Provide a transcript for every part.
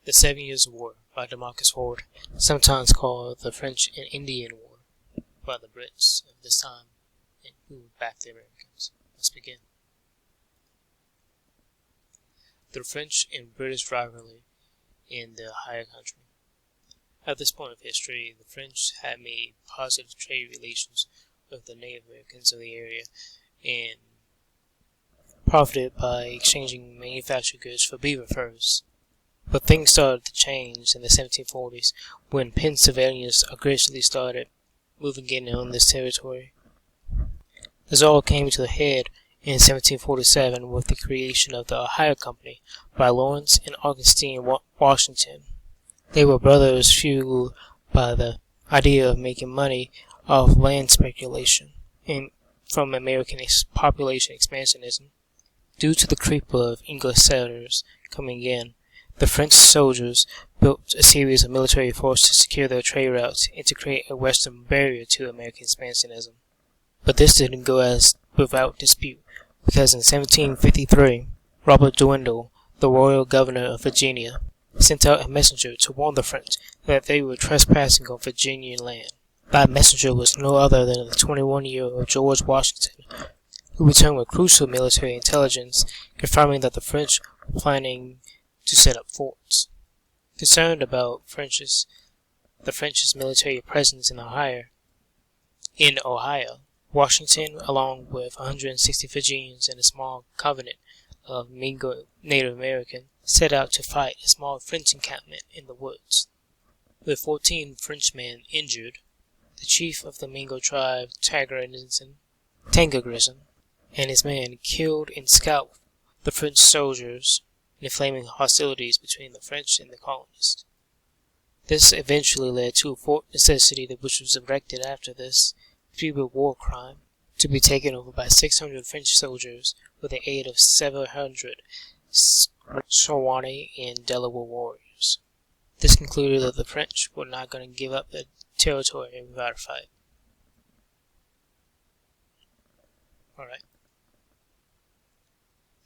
The 7 Years' War by Demarcus Ford, sometimes called the French and Indian War by the Brits of this time and who backed the Americans. Let's begin. The French and British rivalry in the Ohio country. At this point of history, the French had made positive trade relations with the Native Americans of the area and profited by exchanging manufactured goods for beaver furs. But things started to change in the 1740s when Pennsylvanians aggressively started moving in on this territory. This all came to a head in 1747 with the creation of the Ohio Company by Lawrence and Augustine Washington. They were brothers fueled by the idea of making money off land speculation and from American population expansionism. Due to the creep of English settlers coming in, the French soldiers built a series of military forces to secure their trade routes and to create a western barrier to American expansionism. But this didn't go as without dispute, because in 1753, Robert Dwindle, the royal governor of Virginia, sent out a messenger to warn the French that they were trespassing on Virginian land. That messenger was no other than the 21-year-old George Washington, who returned with crucial military intelligence confirming that the French were planning to set up forts. Concerned about the French's military presence in Ohio, Washington, along with 160 Virginians and a small covenant of Mingo Native Americans, set out to fight a small French encampment in the woods. With 14 Frenchmen injured, the chief of the Mingo tribe, Tangagrison, and his men killed and scalped the French soldiers in the flaming hostilities between the French and the colonists. This eventually led to Fort Necessity, which was erected after this feeble war crime, to be taken over by 600 French soldiers with the aid of 700 Shawnee and Delaware warriors. This concluded that the French were not going to give up their territory without a fight. Alright.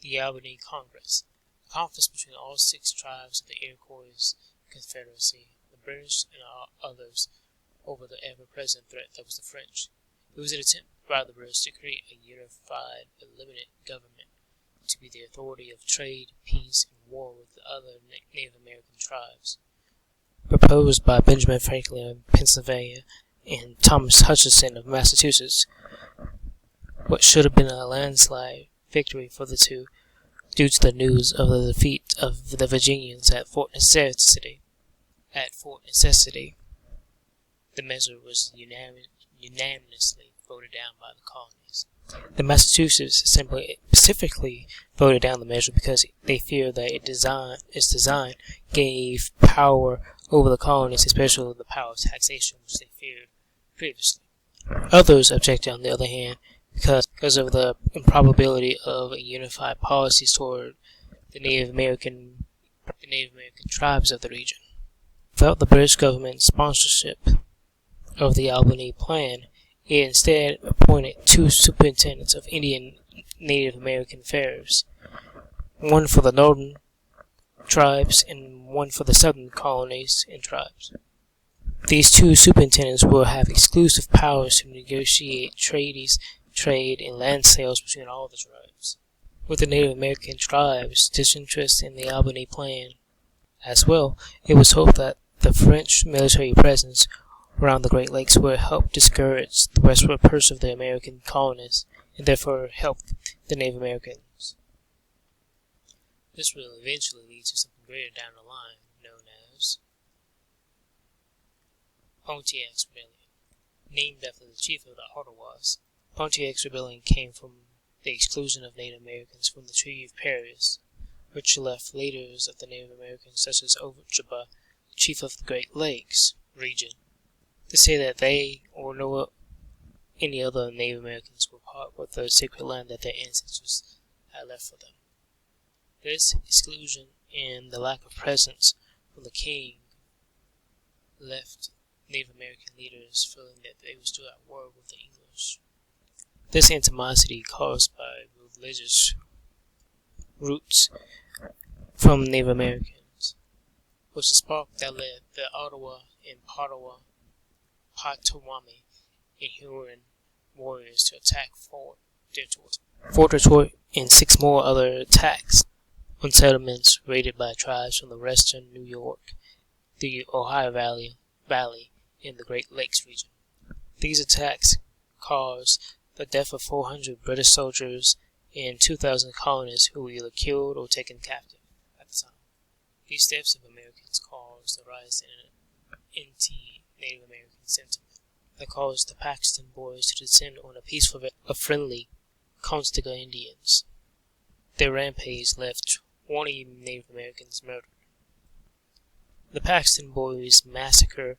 The Albany Congress. A conference between all 6 tribes of the Iroquois Confederacy, the British and all others, over the ever-present threat that was the French. It was an attempt by the British to create a unified but limited government to be the authority of trade, peace, and war with the other Native American tribes. Proposed by Benjamin Franklin of Pennsylvania and Thomas Hutchinson of Massachusetts, what should have been a landslide victory for the two, due to the news of the defeat of the Virginians at Fort Necessity. The measure was unanimously voted down by the colonies. The Massachusetts Assembly specifically voted down the measure because they feared that its design gave power over the colonies, especially the power of taxation, which they feared previously. Others objected, on the other hand, because of the improbability of a unified policy toward the Native American tribes of the region. Without the British government's sponsorship of the Albany Plan, it instead appointed 2 superintendents of Indian Native American affairs, one for the northern tribes and one for the southern colonies and tribes. These 2 superintendents will have exclusive powers to negotiate trade and land sales between all the tribes. With the Native American tribes' disinterest in the Albany Plan as well, it was hoped that the French military presence around the Great Lakes would help discourage the westward push of the American colonists and therefore help the Native Americans. This will eventually lead to something greater down the line, known as Pontiac's Rebellion. Named after the chief of the Ottawas, Pontiac's Rebellion came from the exclusion of Native Americans from the Treaty of Paris, which left leaders of the Native Americans such as Ojibwa, chief of the Great Lakes region, to say that they or no any other Native Americans were part with the sacred land that their ancestors had left for them. This exclusion and the lack of presence from the king left Native American leaders feeling that they were still at war with the English. This animosity caused by religious roots from Native Americans was the spark that led the Ottawa and Potawatomi and Huron warriors to attack Fort Detroit, and 6 more other attacks on settlements raided by tribes from the western New York, the Ohio Valley, and the Great Lakes region. These attacks caused the death of 400 British soldiers and 2,000 colonists who were either killed or taken captive at the time. These deaths of Americans caused a rise in anti-Native American sentiment that caused the Paxton Boys to descend on a peaceful of friendly Conestoga Indians. Their rampage left 20 Native Americans murdered. The Paxton Boys massacre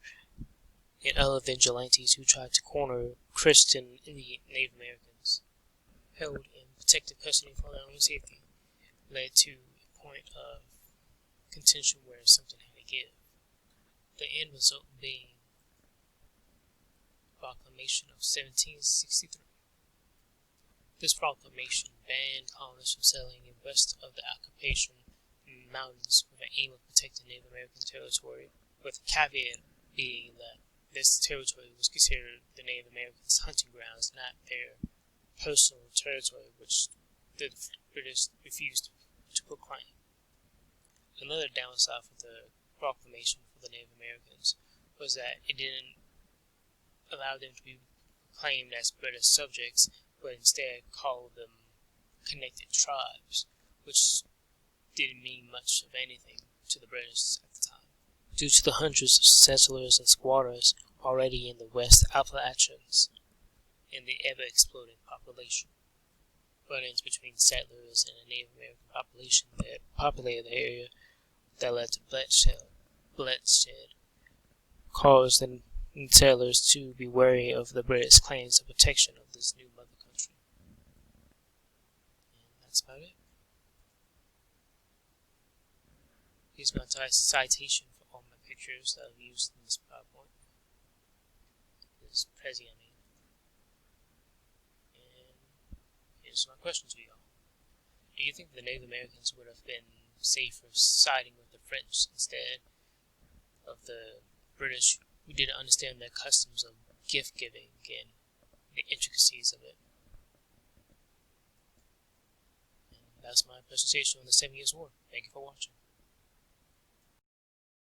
and other vigilantes who tried to corner Christian Native Americans, held in protective custody for their own safety, led to a point of contention where something had to give. The end result being the Proclamation of 1763. This proclamation banned colonists from settling in west of the occupation mountains with the aim of protecting Native American territory, with the caveat being that this territory was considered the Native Americans' hunting grounds, not their personal territory, which the British refused to proclaim. Another downside of the proclamation for the Native Americans was that it didn't allow them to be proclaimed as British subjects, but instead called them connected tribes, which didn't mean much of anything to the British at the time, due to the hundreds of settlers and squatters already in the West Appalachians and the ever-exploding population. Run-ins between settlers and a Native American population that populated the area that led to bloodshed caused the settlers to be wary of the British claims of protection of this new mother country. And that's about it. Here's my citation for all my pictures that I've used in this PowerPoint. This Prezi, I mean. And here's my question to y'all. Do you think the Native Americans would have been safer siding with the French instead of the British, who didn't understand their customs of gift giving and the intricacies of it? And that's my presentation on the 7 Years' War. Thank you for watching.